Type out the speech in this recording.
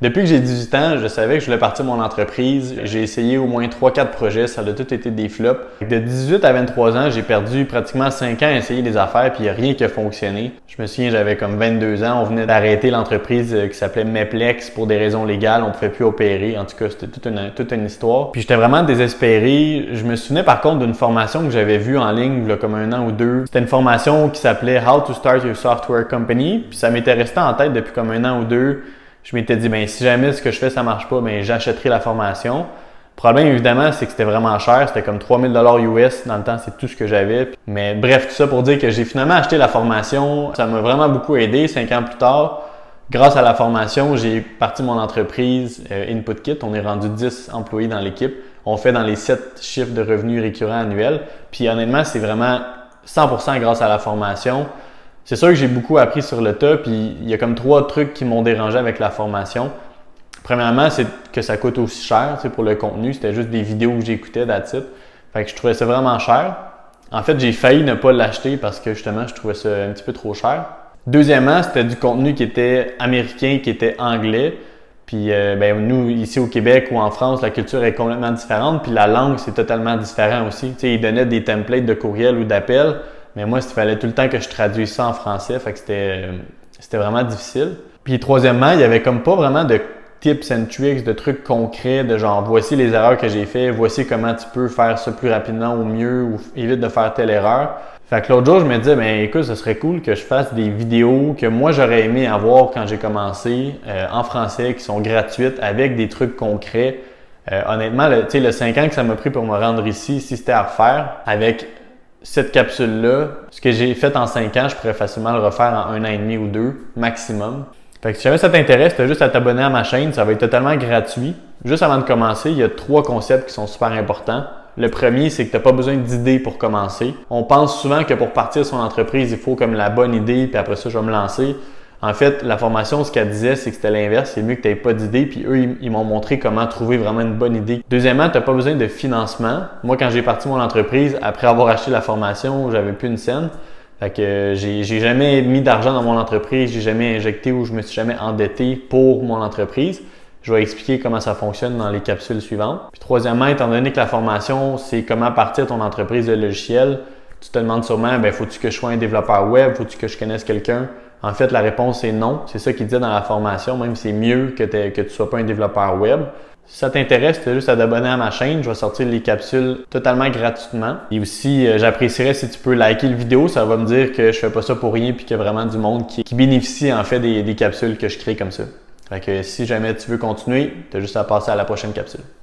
Depuis que j'ai 18 ans, je savais que je voulais partir mon entreprise. J'ai essayé au moins 3-4 projets, ça a tout été des flops. De 18 à 23 ans, j'ai perdu pratiquement 5 ans à essayer des affaires puis il n'y a rien qui a fonctionné. Je me souviens, j'avais comme 22 ans, on venait d'arrêter l'entreprise qui s'appelait Meplex pour des raisons légales, on ne pouvait plus opérer. En tout cas, c'était toute une histoire. Puis j'étais vraiment désespéré. Je me souvenais par contre d'une formation que j'avais vue en ligne il y a comme 1 an ou 2. C'était une formation qui s'appelait How to Start Your Software Company. Puis ça m'était resté en tête depuis comme 1 an ou 2. Je m'étais dit, ben si jamais ce que je fais, ça marche pas, ben j'achèterai la formation. Le problème, évidemment, c'est que c'était vraiment cher. C'était comme 3000 $ US. Dans le temps, c'est tout ce que j'avais. Mais bref, tout ça pour dire que j'ai finalement acheté la formation. Ça m'a vraiment beaucoup aidé. 5 ans plus tard, grâce à la formation, j'ai parti mon entreprise InputKit. On est rendu 10 employés dans l'équipe. On fait dans les 7 chiffres de revenus récurrents annuels. Puis honnêtement, c'est vraiment 100% grâce à la formation. C'est sûr que j'ai beaucoup appris sur le tas, puis il y a comme 3 trucs qui m'ont dérangé avec la formation. Premièrement, c'est que ça coûte aussi cher, pour le contenu. C'était juste des vidéos que j'écoutais, that's it. Fait que je trouvais ça vraiment cher. En fait, j'ai failli ne pas l'acheter parce que justement, je trouvais ça un petit peu trop cher. Deuxièmement, c'était du contenu qui était américain, qui était anglais. Puis nous, ici au Québec ou en France, la culture est complètement différente. Puis la langue, c'est totalement différent aussi. Ils donnaient des templates de courriel ou d'appel. Mais moi, il fallait tout le temps que je traduise ça en français, fait que c'était vraiment difficile. Puis troisièmement, il y avait comme pas vraiment de tips and tricks, de trucs concrets, de genre voici les erreurs que j'ai fait, voici comment tu peux faire ça plus rapidement ou mieux ou évite de faire telle erreur. Fait que l'autre jour, je me disais, ben écoute, ce serait cool que je fasse des vidéos que moi j'aurais aimé avoir quand j'ai commencé en français, qui sont gratuites avec des trucs concrets. Honnêtement, le 5 ans que ça m'a pris pour me rendre ici, si c'était à refaire, avec cette capsule-là, ce que j'ai fait en 5 ans, je pourrais facilement le refaire en 1 an et demi ou 2 maximum. Fait que si jamais ça t'intéresse, tu as juste à t'abonner à ma chaîne, ça va être totalement gratuit. Juste avant de commencer, il y a 3 concepts qui sont super importants. Le premier, c'est que tu n'as pas besoin d'idées pour commencer. On pense souvent que pour partir son entreprise, il faut comme la bonne idée, puis après ça, je vais me lancer. En fait, la formation, ce qu'elle disait, c'est que c'était l'inverse. C'est mieux que tu n'aies pas d'idée. Puis eux, ils m'ont montré comment trouver vraiment une bonne idée. Deuxièmement, tu n'as pas besoin de financement. Moi, quand j'ai parti mon entreprise, après avoir acheté la formation, j'avais plus une scène. Fait que j'ai jamais mis d'argent dans mon entreprise. J'ai jamais injecté ou je me suis jamais endetté pour mon entreprise. Je vais expliquer comment ça fonctionne dans les capsules suivantes. Puis troisièmement, étant donné que la formation, c'est comment partir ton entreprise de logiciel, tu te demandes sûrement, faut-tu que je sois un développeur web? Faut-tu que je connaisse quelqu'un? En fait, la réponse est non. C'est ça qu'il disait dans la formation. Même c'est mieux que tu ne sois pas un développeur web. Si ça t'intéresse, tu as juste à t'abonner à ma chaîne. Je vais sortir les capsules totalement gratuitement. Et aussi, j'apprécierais si tu peux liker la vidéo. Ça va me dire que je fais pas ça pour rien puis qu'il y a vraiment du monde qui bénéficie en fait des capsules que je crée comme ça. Fait que si jamais tu veux continuer, tu as juste à passer à la prochaine capsule.